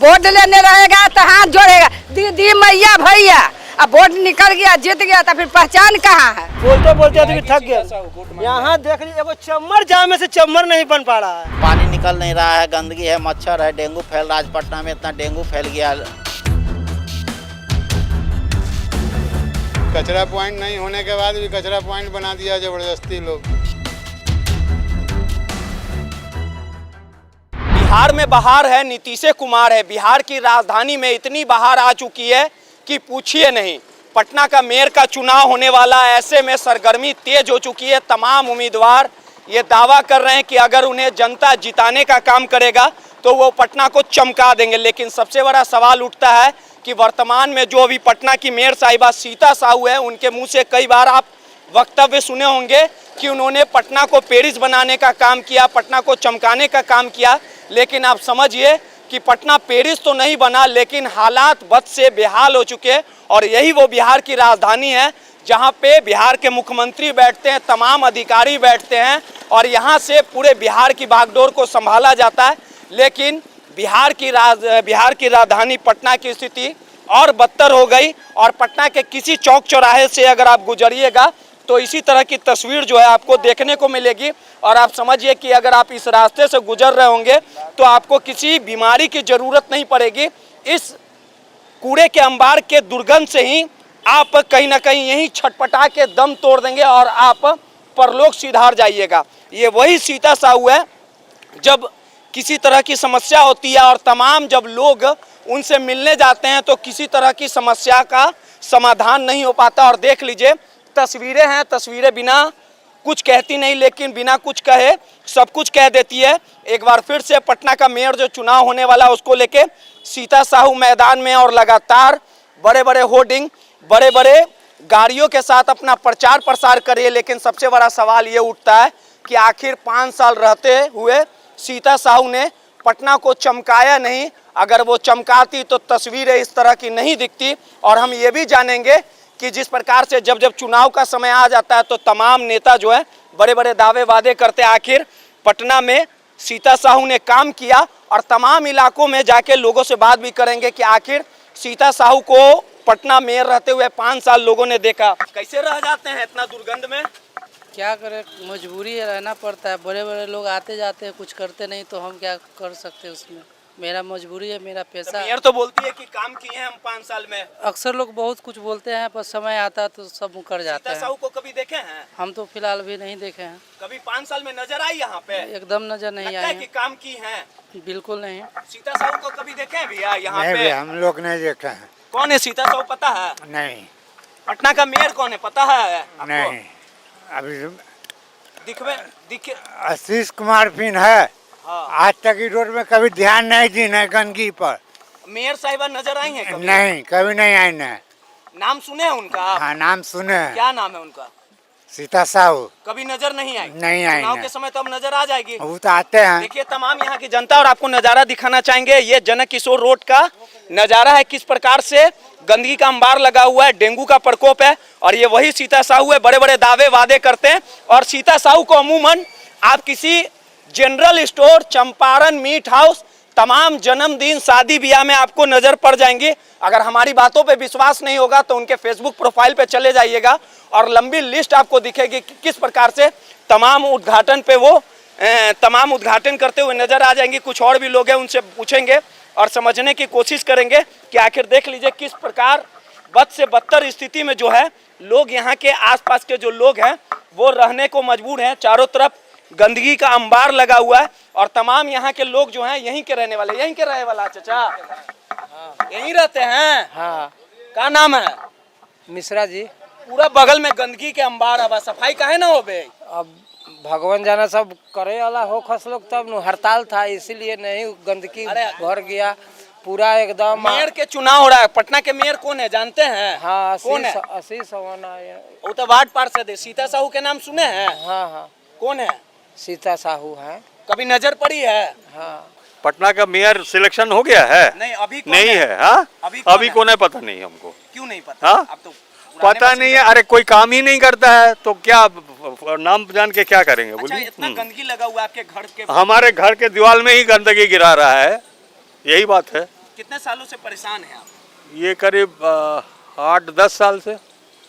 बोलते बोलते आदमी थक गया। यहाँ देख लीजिए, वो चम्मर जाम में से चम्मर नहीं बन पा रहा है। पानी निकल नहीं रहा है, गंदगी है, मच्छर है, डेंगू फैल रहा है। पटना में इतना डेंगू फैल गया। कचरा पॉइंट नहीं होने के बाद भी कचरा पॉइंट बना दिया जबरदस्ती लोग। बिहार में बहार है, नीतीश कुमार है। बिहार की राजधानी में इतनी बहार आ चुकी है कि पूछिए नहीं। पटना का मेयर का चुनाव होने वाला, ऐसे में सरगर्मी तेज हो चुकी है। तमाम उम्मीदवार ये दावा कर रहे हैं कि अगर उन्हें जनता जिताने का काम करेगा तो वो पटना को चमका देंगे। लेकिन सबसे बड़ा सवाल उठता है कि वर्तमान में जो अभी पटना की मेयर साहिबा सीता साहू है, उनके मुंह से कई बार आप वक्तव्य सुने होंगे कि उन्होंने पटना को पेरिस बनाने का काम किया, पटना को चमकाने का काम किया। लेकिन आप समझिए कि पटना पेरिस तो नहीं बना, लेकिन हालात बद से बेहाल हो चुके हैं। और यही वो बिहार की राजधानी है जहां पे बिहार के मुख्यमंत्री बैठते हैं, तमाम अधिकारी बैठते हैं और यहां से पूरे बिहार की बागडोर को संभाला जाता है। लेकिन बिहार की राजधानी पटना की स्थिति और बदतर हो गई। और पटना के किसी चौक चौराहे से अगर आप गुजरिएगा तो इसी तरह की तस्वीर जो है आपको देखने को मिलेगी। और आप समझिए कि अगर आप इस रास्ते से गुजर रहे होंगे तो आपको किसी बीमारी की ज़रूरत नहीं पड़ेगी। इस कूड़े के अंबार के दुर्गंध से ही आप कहीं ना कहीं यहीं छटपटा के दम तोड़ देंगे और आप परलोक सिधार जाइएगा। ये वही सीता साहू है, जब किसी तरह की समस्या होती है और तमाम जब लोग उनसे मिलने जाते हैं तो किसी तरह की समस्या का समाधान नहीं हो पाता। और देख लीजिए तस्वीरें हैं, तस्वीरें बिना कुछ कहती नहीं, लेकिन बिना कुछ कहे सब कुछ कह देती है। एक बार फिर से पटना का मेयर जो चुनाव होने वाला है उसको लेके सीता साहू मैदान में और लगातार बड़े बड़े होर्डिंग, बड़े बड़े गाड़ियों के साथ अपना प्रचार प्रसार कर रही है। लेकिन सबसे बड़ा सवाल ये उठता है कि आखिर 5 साल रहते हुए सीता साहू ने पटना को चमकाया नहीं। अगर वो चमकाती तो तस्वीरें इस तरह की नहीं दिखती। और हम ये भी जानेंगे कि जिस प्रकार से जब चुनाव का समय आ जाता है तो तमाम नेता जो है बड़े बड़े दावे वादे करते हैं। आखिर पटना में सीता साहू ने काम किया और तमाम इलाकों में जाके लोगों से बात भी करेंगे कि आखिर सीता साहू को पटना मेयर रहते हुए 5 साल लोगों ने देखा। कैसे रह जाते हैं इतना दुर्गंध में? क्या करें, मजबूरी है, रहना पड़ता है। बड़े बड़े लोग आते जाते हैं, कुछ करते नहीं तो हम क्या कर सकते हैं उसमें। मेरा मजबूरी है, मेरा पैसा। मेयर तो बोलती है कि काम किए हैं हम 5 साल में। अक्सर लोग बहुत कुछ बोलते हैं, पर समय आता है तो सब मुकर जाते हैं। सीता साहू को कभी देखे हैं? हम तो फिलहाल भी नहीं देखे हैं। कभी 5 साल में नजर आई यहाँ पे? एकदम नजर नहीं आई कि काम की हैं? बिल्कुल नहीं। सीता साहू को कभी देखे हैं भैया यहाँ नहीं पे? भी हम लोग नहीं देखे हैं। कौन है सीता साहू, पता है? नहीं पटना का मेयर कौन है, पता है आपको? नहीं, अभी दिखे आशीष कुमार फिन है। हाँ। आज तक ही रोड में कभी ध्यान नहीं दी न गंदगी पर। मेयर साहिबा नजर आई हैं कभी? नहीं, कभी नहीं आई न। नाम सुने हैं उनका? हाँ, नाम सुने हैं। क्या नाम है उनका? सीता साहू। कभी नजर नहीं आई? नहीं आई चुनाव न। के समय तो अब नजर आ जाएगी। वो तो आते हैं। देखिए तमाम यहाँ की जनता, और आपको नजारा दिखाना चाहेंगे। ये जनक किशोर रोड का नजारा है, किस प्रकार से गंदगी का अंबार लगा हुआ है, डेंगू का प्रकोप है। और ये वही सीता साहू है, बड़े बड़े दावे वादे करते हैं। और सीता साहू को अमूमन आप किसी general store, Champaran meat house, तमाम जन्मदिन, शादी ब्याह में आपको नजर पड़ जाएंगे। अगर हमारी बातों पे विश्वास नहीं होगा तो उनके फेसबुक प्रोफाइल पे चले जाइएगा और लंबी लिस्ट आपको दिखेगी कि किस प्रकार से तमाम उद्घाटन पे वो तमाम उद्घाटन करते हुए नजर आ जाएंगे। कुछ और भी लोग हैं, उनसे पूछेंगे और समझने की कोशिश करेंगे कि आखिर देख लीजिए किस प्रकार बद से बदतर स्थिति में जो है लोग, यहाँ के आसपास के जो लोग हैं वो रहने को मजबूर हैं। चारों तरफ गंदगी का अंबार लगा हुआ है और तमाम यहाँ के लोग जो हैं यहीं के रहने वाले, यहीं के रहे वाला। चाचा यहीं रहते हैं? हाँ। क्या नाम है? मिश्रा जी। पूरा बगल में गंदगी के अंबार, अब सफाई काहे ना हो बे? अब भगवान जाना, सब करे वाला हो खस लोग, तब हड़ताल था इसीलिए नहीं, गंदगी भर गया पूरा एकदम। मेयर के चुनाव हो रहा है, पटना के मेयर कौन है जानते हैं? हाँ, कौन है? आशीष सवाना। वो तो वार्ड पार्षद है। सीता साहू के नाम सुने हैं? हाँ हाँ। कौन है? सीता साहू है। कभी नजर पड़ी है? हाँ। पटना का मेयर सिलेक्शन हो गया है? नहीं, अभी नहीं है। हाँ, अभी कौन है पता नहीं हमको। क्यों नहीं पता? हाँ, अब तो पता नहीं है। अरे कोई काम ही नहीं करता है तो क्या नाम जान के क्या करेंगे? अच्छा, बोलिए। इतना गंदगी लगा हुआ है आपके घर के? हमारे घर के दीवार में ही गंदगी गिरा रहा है, यही बात है। कितने सालों से परेशान हैं आप? ये करीब 8-10 साल से।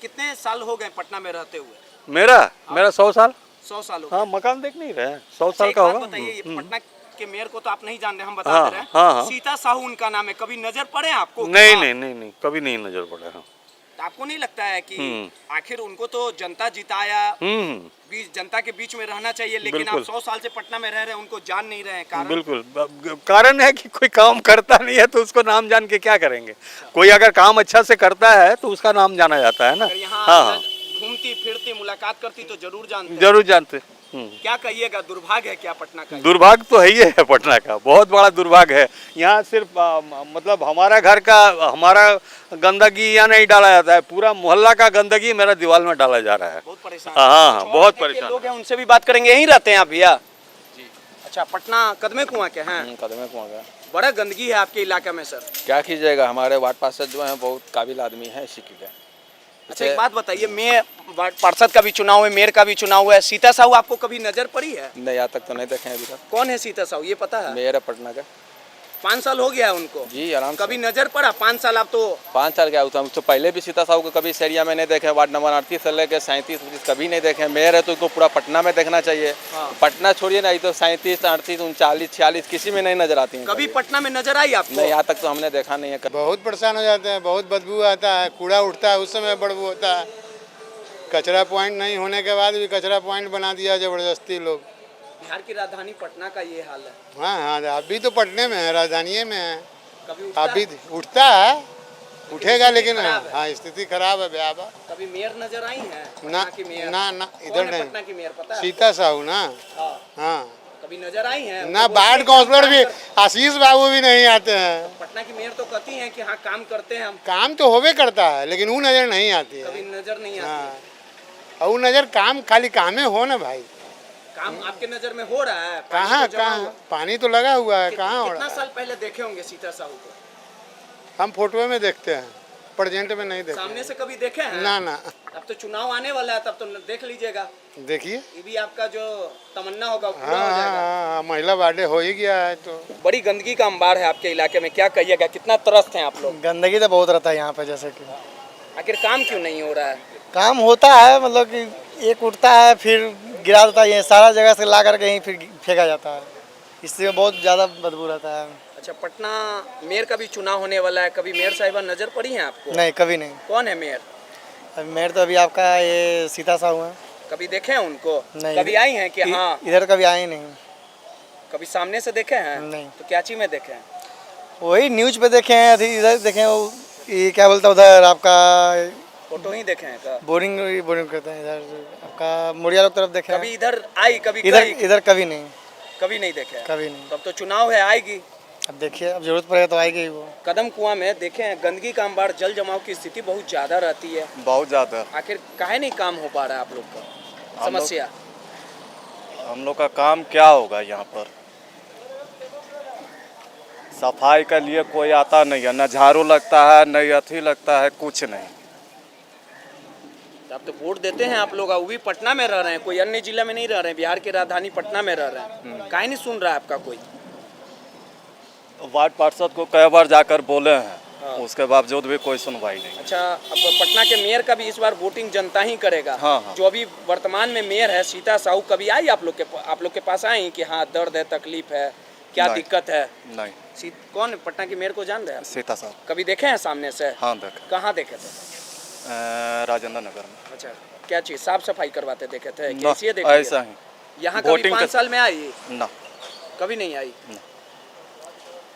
कितने साल हो गए पटना में रहते हुए? मेरा 100 साल। 100 साल हो हाँ, गए। मकान देख नहीं रहे हैं, 100 साल एक का बात होगा। बताइए, ये पटना के मेयर को तो आप नहीं जानते, हम हाँ, बता रहे हैं। हाँ। सीता साहू उनका नाम है, कभी नजर पड़े आपको? नहीं, कभी नहीं नजर पड़ा। हाँ। तो आपको नहीं लगता है कि आखिर उनको तो जनता जिताया, जनता के बीच में रहना चाहिए, लेकिन आप 100 साल से पटना में रह रहे हैं, उनको जान नहीं रहे हैं? कारण बिल्कुल, कारण है कि कोई काम करता नहीं है तो उसको नाम जान के क्या करेंगे। कोई अगर काम अच्छा से करता है तो उसका नाम जाना जाता है ना। अगर यहाँ हाँ, घूमती फिरती मुलाकात करती तो जरूर जानते। जरूर जानते। क्या कहिएगा, दुर्भाग्य है क्या पटना का? दुर्भाग्य तो है ही है पटना का, बहुत बड़ा दुर्भाग्य है। यहाँ सिर्फ मतलब हमारा घर का हमारा गंदगी यहाँ नहीं डाला जाता है, पूरा मोहल्ला का गंदगी मेरा दीवार में डाला जा रहा है। बहुत परेशान। हाँ, बहुत परेशान लोग हैं, उनसे भी बात करेंगे। यहीं रहते हैं आप भैया? जी। अच्छा, पटना कदमे कुआं के हैं? कदमे कुआं का। बड़ा गंदगी है आपके इलाके में सर। क्या कीजिएगा, हमारे वार्ड पार्षद जो हैं बहुत काबिल आदमी हैं इसी के लिए। अच्छा, एक बात बताइए, मेयर वार्ड पार्षद का भी चुनाव है, मेयर का भी चुनाव है, सीता साहू आपको कभी नजर पड़ी है? नहीं, आज तक तो नहीं देखे अभी तक। कौन है सीता साहू, ये पता है? मेयर है पटना का। 5 साल हो गया है उनको? जी, आराम से। कभी नजर पड़ा? 5 साल आप तो 5 साल क्या हुआ, तो पहले भी सीता साहू को कभी इस एरिया में नहीं देखे। वार्ड नंबर 38 से लेकर 37 कभी नहीं देखे। मेयर है तो उनको पूरा पटना में देखना चाहिए। पटना छोड़िए ना, तो 37, 38, 39, 46 किसी में नहीं नजर आती है। कभी पटना में नजर आई आपको? नहीं, यहाँ तक तो हमने देखा नहीं है। बहुत परेशान हो जाते हैं, बहुत बदबू आता है, कूड़ा उठता है उस समय बदबू होता है। कचरा पॉइंट नहीं होने के बाद भी कचरा पॉइंट बना दिया जबरदस्ती लोग। बिहार की राजधानी पटना का ये हाल है। हाँ, अभी तो पटने में है, राजधानी में है। कभी उठता अभी है? उठता है, उठेगा, लेकिन खराब है। हाँ, स्थिति खराब है भैया। कभी मेयर नजर आई है ना, पटना की मेयर? ना, कौन इधर है नहीं। पटना की मेयर पता है? सीता साहू ना। हाँ। हाँ, कभी नजर आई है? ना वार्ड काउंसलर भी आशीष बाबू भी नहीं आते हैं। पटना की मेयर तो कहती हैं कि हाँ काम करते हैं हम। काम तो होवे करता है, लेकिन वो नजर नहीं आती है। कभी नजर नहीं आती। हाँ, और वो नजर काम खाली कामे हो ना भाई। काम आपके नजर में हो रहा है? पानी कहाँ तो जमा हुआ। पानी तो लगा हुआ है, कहाँ हो कितना रहा है? साल पहले देखे होंगे सीता साहू को? हम फोटो में देखते हैं, प्रेजेंट में नहीं देखते। सामने से कभी देखे हैं? ना। अब तो चुनाव आने वाला है, तब तो देख लीजिएगा। देखिए, ये भी आपका जो तमन्ना होगा वो पूरा हाँ, हो जाएगा। हाँ, महिला वार्डे हो ही गया है तो। बड़ी गंदगी का अंबार है आपके इलाके में, क्या कहिएगा, कितना त्रस्त हैं आप लोग? गंदगी तो बहुत रहता है यहाँ पे, जैसे कि आखिर काम क्यों नहीं हो रहा है? काम होता है, मतलब कि एक उठता है फिर गिरा देता है, ये सारा जगह से ला करके यहीं फिर फेंका जाता है, इससे बहुत ज़्यादा बदबू रहता है। अच्छा, पटना मेयर का भी चुनाव होने वाला है, कभी मेयर साहिबा नजर पड़ी हैं आपको? नहीं, कभी नहीं। कौन है मेयर? अभी मेयर तो अभी आपका ये सीता साहू है। कभी देखे हैं उनको? नहीं। कभी आई हैं कि हाँ? इधर कभी आए नहीं। कभी सामने से देखे हैं? नहीं। तो क्या चीज में देखे हैं? वही न्यूज पे देखे हैं, इधर देखे हैं, वो ये क्या बोलता है उधर आपका फोटो ही देखे हैं का? बोरिंग करते हैं इधर आपका मुड़िया लोग तरफ देखे कभी हैं। इधर आई, कभी इधर कभी नहीं। कभी नहीं देखे हैं? कभी नहीं। तब तो चुनाव है, आएगी। अब देखिए, अब जरूरत पड़ेगा तो आएगी ही वो। कदम कुआं में देखे हैं गंदगी का अंबार, जल जमाव की स्थिति बहुत ज्यादा रहती है। बहुत ज़्यादा। आखिर काहे नहीं काम हो पा रहा है आप लोग का? समस्या हम लोग का काम क्या होगा यहाँ पर? सफाई के लिए कोई आता नहीं है, न झाड़ू लगता है, न अथी लगता है, कुछ नहीं। आप तो वोट देते हैं आप लोग, वो भी पटना में रह रहे हैं, कोई अन्य जिला में नहीं रह रहे हैं, बिहार की राजधानी पटना में रह रहे हैं, काहे नहीं सुन रहा है आपका कोई? वार्ड पार्षद को कई बार जाकर बोले हैं, उसके बावजूद भी कोई सुनवाई नहीं। अच्छा, अब पटना के मेयर का भी इस बार वोटिंग जनता ही करेगा। हाँ। जो अभी वर्तमान में मेयर है सीता साहू, कभी आई आप लोग के पास आई कि हाँ दर्द है, तकलीफ है, क्या नहीं। दिक्कत है? नहीं। कौन है पटना के मेयर को जान रहे हैं? सीता साहब। कभी देखे हैं सामने से? हाँ, देखे। कहाँ देखे थे? राजेंद्र नगर में। अच्छा, क्या चीज साफ सफाई करवाते देखे थे? ना, कैसी देखे? ऐसा ही। यहाँ कभी 5 साल में आई? ना, कभी नहीं आई।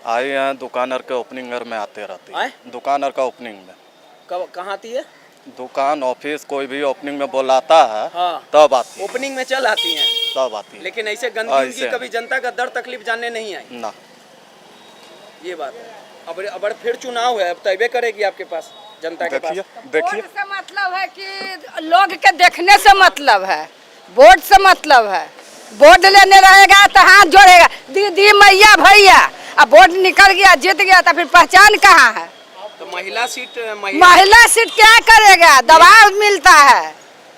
आए हैं दुकानर के ओपनिंग में आते रहती आए? है। दुकानर का ओपनिंग में। कब कहाँ आती है? दुकान ऑफिस कोई भी ओपनिंग में बुलाता है, हाँ। तब आती है। ओपनिंग में चल आती हैं, तब आती है। लेकिन ऐसे गंदगी ऐसे कभी जनता का दर्द तकलीफ जानने नहीं आई। ना। ये बात है। अब फिर चुनाव है, अब तयबे करेगी आपके पास, जनता के पास। देखिए वोट से मतलब है कि लोग के देखने से मतलब है, वोट से मतलब है। वोट लेने रहेगा तो हाथ जोड़ेगा, दीदी मैया भैया, अब वोट निकल गया जीत गया तो फिर पहचान कहाँ है? तो महिला सीट महिला सीट क्या करेगा? दबाव मिलता है।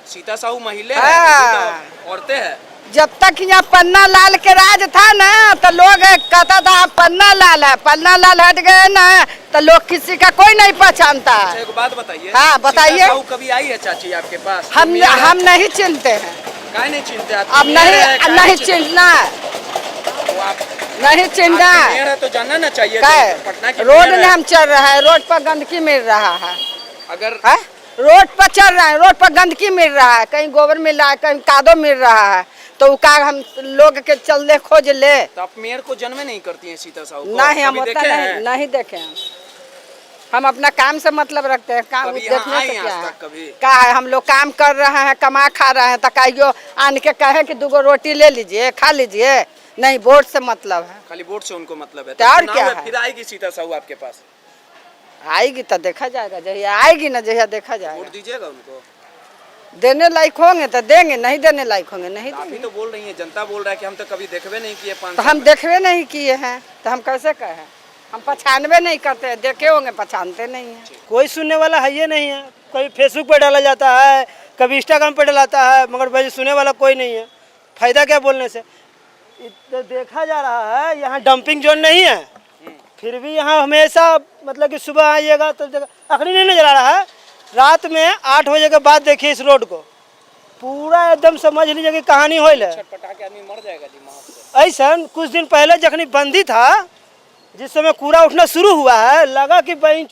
सीता साहू महिला हाँ। है, औरतें हैं। जब तक यहाँ पन्ना लाल के राज था ना तो लोग कहता था पन्ना लाल है, पन्ना लाल हट गए ना तो लोग किसी का कोई नहीं पहचानता है। एक बात बताइए। हाँ, बताइए। सीता साहू कभी आई है चाची आपके पास? हम नहीं चिनते हैं। काहे नहीं चिनते? अब नहीं चिन्हना है, तो आप नहीं चिन्हना है। मेयर है तो जानना ना चाहिए। पटना की रोड मेयर में है। हम चल रहा है, रोड पर गंदगी मिल रहा है। अगर है? रोड पर चल रहा है, रोड पर गंदगी मिल रहा है, कहीं गोबर मिल रहा है, कहीं कादो मिल रहा है, तो का हम लोग के चलने खोज ले। तो आप मेयर को जन्म नहीं करती हैं सीता साहू को? नहीं, हम कभी उतना देखे हैं? नहीं देखे हम अपना काम से मतलब रखते हैं। काम कभी यहाँ देखने आए से हैं क्या आज है? तक कभी? क्या है, हम लोग काम कर रहे हैं, कमा खा रहे हैं, तो कहियो आन के कहे कि 2 रोटी ले लीजिए, खा लीजिए। नहीं, वोट से मतलब है। खाली वोट से उनको मतलब है। तो और चुनाव क्या है, है? फिर आएगी सीता साहू आपके पास? आएगी तो देखा जाएगा, जहिया आएगी ना जहिया देखा वोट जाएगा। दीजिएगा उनको? देने लायक होंगे तो देंगे, नहीं देने लायक होंगे नहीं आप ही देंगे। तो बोल रही हैं, जनता बोल रहा है कि हम तो कभी देखबे नहीं किए 5 तो हम देखवे नहीं किए हैं तो हम कैसे कहें? हम पहचानवे नहीं करते, देखे होंगे पहचानते नहीं हैं। कोई सुनने वाला है ये नहीं है। कभी फेसबुक पे डाला जाता है, कभी इंस्टाग्राम पे डलाता है, मगर भाई सुनने वाला कोई नहीं है। फायदा क्या बोलने से? तो देखा जा रहा है यहाँ डंपिंग जोन नहीं है, फिर भी यहाँ हमेशा मतलब कि सुबह आइएगा तो अखनी नहीं नजर आ रहा है। रात में 8 बजे के बाद देखिए इस रोड को, पूरा एकदम समझ लीजिए कि कहानी होइल है। छटपटा के आदमी मर जाएगा जी वहाँ से। ऐसा कुछ दिन पहले जखनी बंदी था, जिस समय कूड़ा उठना शुरू हुआ है, लगा कि भाई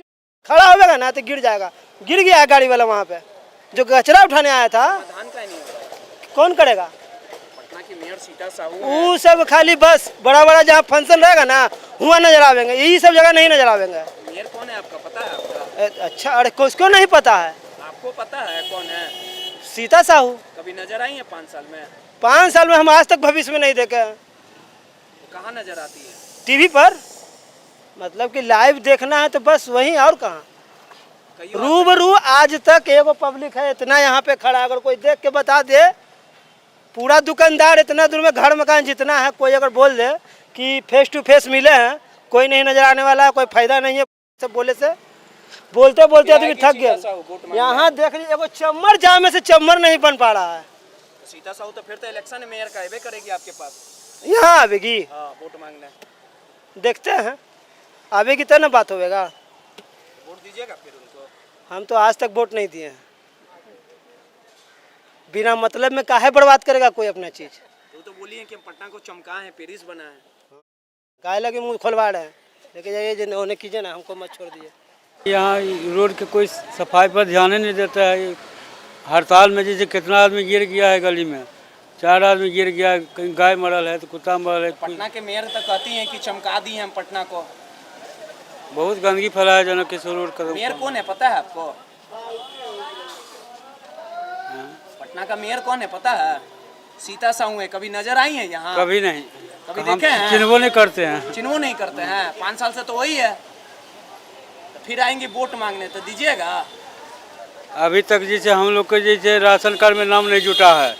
खड़ा होगा ना तो गिर जाएगा। गिर गया है गाड़ी वाला वहाँ पे, जो कचरा उठाने आया था। धान का नहीं हो रहा है। कौन करेगा? पटना की मेयर सीता साहू वो सब खाली बस बड़ा बड़ा जहाँ फंक्शन रहेगा ना हुआ नजर आवेंगे, यही सब जगह नहीं नजर आवेंगे। मेयर कौन है आपका पता है आपका? अच्छा, अरे किसको नहीं पता है? आपको पता है कौन है? सीता साहू। कभी नजर आई है 5 साल में? 5 साल में हम आज तक भविष्य में नहीं देखे हैं। तो कहाँ नजर आती है? टीवी पर, मतलब कि लाइव देखना है तो बस वहीं, और कहाँ। रूबरू आज तक एगो पब्लिक है इतना यहाँ पे खड़ा, अगर कोई देख के बता दे, पूरा दुकानदार इतना दूर में घर मकान जितना है, कोई अगर बोल दे कि फेस टू फेस मिले हैं, कोई नहीं नजर आने वाला है, कोई फायदा नहीं है सब बोले से। बोलते बोलते आदमी थक गया। यहाँ देख लीजिए, एगो चम्मर जाम में से चम्मर नहीं बन पा रहा है। सीता साहू तो फिर तो इलेक्शन में मेयर का आवे करेगी आपके पास। यहाँ आवेगी, हाँ, वोट मांगने। देखते हैं आवेगी तो ना बात होगा। वोट दीजिएगा फिर उनको? हम तो आज तक वोट नहीं दिए हैं। बिना मतलब में काहे बर्बाद करेगा कोई अपना चीज। तो बोली है कि हम पटना को चमका है, पेरिस बना है। काहे लगे मुँह खोलवा रहे हैं, लेके जाइए जो होने कीजिए ना, हमको मत छोड़ दीजिए। यहाँ रोड के कोई सफाई पर ध्यान ही नहीं देता है। हड़ताल में जैसे कितना आदमी गिर गया है, गली में 4 आदमी गिर गया है, कहीं गाय मरल है तो कुत्ता मरल है। पटना के मेयर तो कहती हैं कि चमका दी हैं हम पटना को। बहुत गंदगी फैलाया जनक किशोर रोड का। मेयर कौन है पता है आपको? पटना का मेयर कौन है पता है? सीता साहू है। कभी नजर आई है यहाँ? कभी नहीं। कभी हम देखे हैं? चिन्हबो नहीं करते हैं। चिन्हबो नहीं करते हैं। 5 साल से तो वही है। तो फिर आएंगे वोट मांगने तो दीजिएगा? अभी तक जैसे हम लोग के जैसे राशन कार्ड में नाम नहीं जुटा है।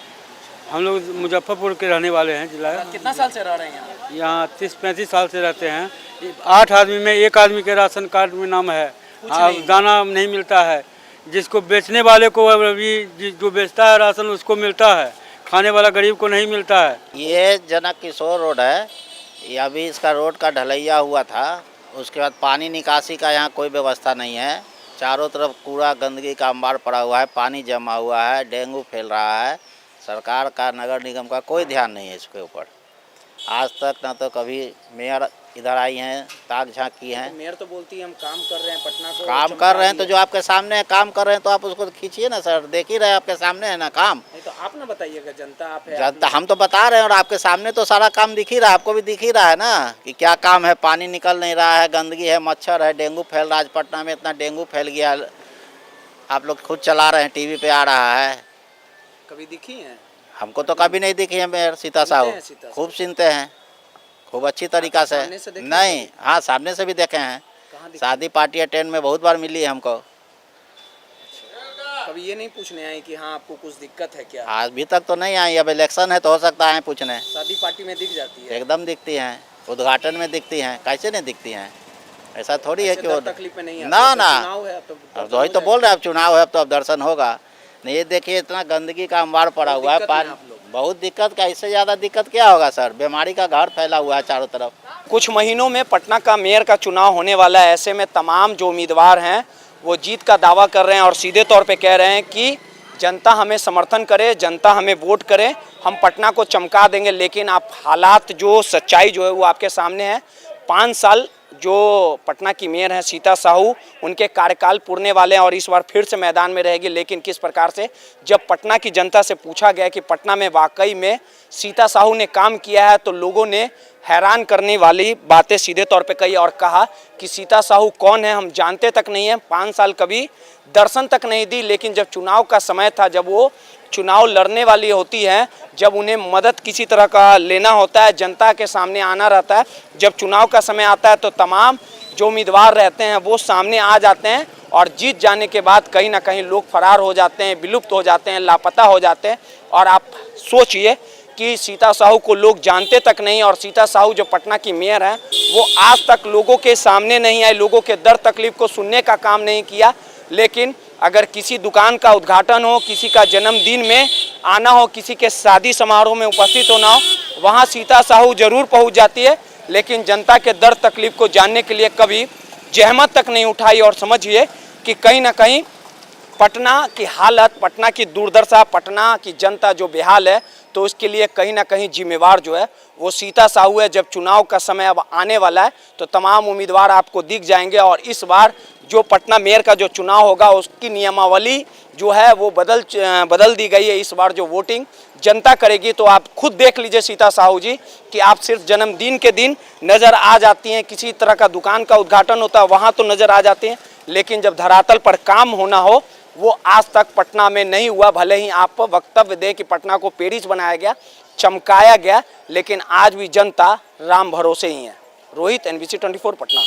हम लोग मुजफ्फरपुर के रहने वाले हैं जिला। कितना साल से रह रहे हैं यहाँ? यहाँ 30-35 साल से रहते हैं। 8 आदमी में 1 आदमी के राशन कार्ड में नाम है। दाना नहीं मिलता है। जिसको बेचने वाले को अभी जो बेचता है राशन उसको मिलता है, खाने वाला गरीब को नहीं मिलता है। ये जनक किशोर रोड है। ये अभी इसका रोड का ढलैया हुआ था, उसके बाद पानी निकासी का यहाँ कोई व्यवस्था नहीं है। चारों तरफ कूड़ा गंदगी का अंबार पड़ा हुआ है, पानी जमा हुआ है, डेंगू फैल रहा है। सरकार का, नगर निगम का कोई ध्यान नहीं है इसके ऊपर। आज तक ना तो कभी मेयर इधर आई हैं, ताक झांक की हैं। तो मेयर तो बोलती है हम काम कर रहे हैं पटना को। काम कर रहे हैं तो जो आपके सामने है काम कर रहे हैं तो आप उसको खींचिए ना सर, देख ही रहे हैं आपके सामने है ना काम। नहीं तो आप ना बताइएगा, जनता आप है। जनता हम तो बता रहे हैं और आपके सामने तो सारा काम दिख ही रहा है, आपको भी दिख ही रहा है ना कि क्या काम है। पानी निकल नहीं रहा है, गंदगी है, मच्छर है, डेंगू फैल रहा है। आज पटना में इतना डेंगू फैल गया, आप लोग खुद चला रहे हैं, टीवी पे आ रहा है। कभी दिखी है? हमको तो कभी नहीं दिखी है मेयर सीता साहू। खूब सुनते हैं, खूब अच्छी तरीका से। नहीं, हाँ सामने से भी देखे हैं। शादी पार्टी अटेंड में बहुत बार मिली है हमको। कभी ये नहीं पूछने आए कि हाँ आपको कुछ दिक्कत है क्या? अभी तक तो नहीं आई, अब इलेक्शन है तो हो सकता है पूछने। शादी पार्टी में दिख जाती है? एकदम दिखती हैं, उद्घाटन में दिखती हैं। कैसे नहीं दिखती हैं? ऐसा थोड़ी है कि वो तकलीफ में नहीं है। ना ना, चुनाव है अब तो वही तो बोल रहे हैं, अब चुनाव है अब तो अब दर्शन होगा। नहीं ये देखिए इतना गंदगी का अंबार पड़ा हुआ है, पानी बहुत दिक्कत का, इससे ज़्यादा दिक्कत क्या होगा सर? बीमारी का घर फैला हुआ है चारों तरफ। कुछ महीनों में पटना का मेयर का चुनाव होने वाला है। ऐसे में तमाम जो उम्मीदवार हैं वो जीत का दावा कर रहे हैं और सीधे तौर पे कह रहे हैं कि जनता हमें समर्थन करे, जनता हमें वोट करे, हम पटना को चमका देंगे। लेकिन आप हालात जो सच्चाई जो है वो आपके सामने है। 5 साल जो पटना की मेयर हैं सीता साहू, उनके कार्यकाल पुरने वाले हैं और इस बार फिर से मैदान में रहेगी। लेकिन किस प्रकार से जब पटना की जनता से पूछा गया कि पटना में वाकई में सीता साहू ने काम किया है तो लोगों ने हैरान करने वाली बातें सीधे तौर पे कही और कहा कि सीता साहू कौन है हम जानते तक नहीं है। 5 साल कभी दर्शन तक नहीं दी, लेकिन जब चुनाव का समय था, जब वो चुनाव लड़ने वाली होती है, जब उन्हें मदद किसी तरह का लेना होता है, जनता के सामने आना रहता है, जब चुनाव का समय आता है तो तमाम जो उम्मीदवार रहते हैं वो सामने आ जाते हैं और जीत जाने के बाद कहीं ना कहीं लोग फरार हो जाते हैं, विलुप्त हो जाते हैं, लापता हो जाते हैं। और आप सोचिए कि सीता साहू को लोग जानते तक नहीं और सीता साहू जो पटना की मेयर हैं वो आज तक लोगों के सामने नहीं आए, लोगों के दर्द तकलीफ को सुनने का काम नहीं किया। लेकिन अगर किसी दुकान का उद्घाटन हो, किसी का जन्मदिन में आना हो, किसी के शादी समारोह में उपस्थित होना हो, वहाँ सीता साहू जरूर पहुँच जाती है। लेकिन जनता के दर्द तकलीफ को जानने के लिए कभी जहमत तक नहीं उठाई। और समझिए कि कहीं ना कहीं पटना की हालत, पटना की दुर्दशा, पटना की जनता जो बेहाल है, तो उसके लिए कहीं ना कहीं जिम्मेवार जो है वो सीता साहू है। जब चुनाव का समय अब आने वाला है तो तमाम उम्मीदवार आपको दिख जाएंगे और इस बार जो पटना मेयर का जो चुनाव होगा उसकी नियमावली जो है वो बदल दी गई है। इस बार जो वोटिंग जनता करेगी तो आप खुद देख लीजिए सीता साहू जी कि आप सिर्फ जन्मदिन के दिन नज़र आ जाती हैं, किसी तरह का दुकान का उद्घाटन होता है वहाँ तो नज़र आ जाती हैं, लेकिन जब धरातल पर काम होना हो वो आज तक पटना में नहीं हुआ। भले ही आप वक्तव्य दें कि पटना को पेरिस बनाया गया, चमकाया गया, लेकिन आज भी जनता राम भरोसे ही है। रोहित, NBC 24 पटना।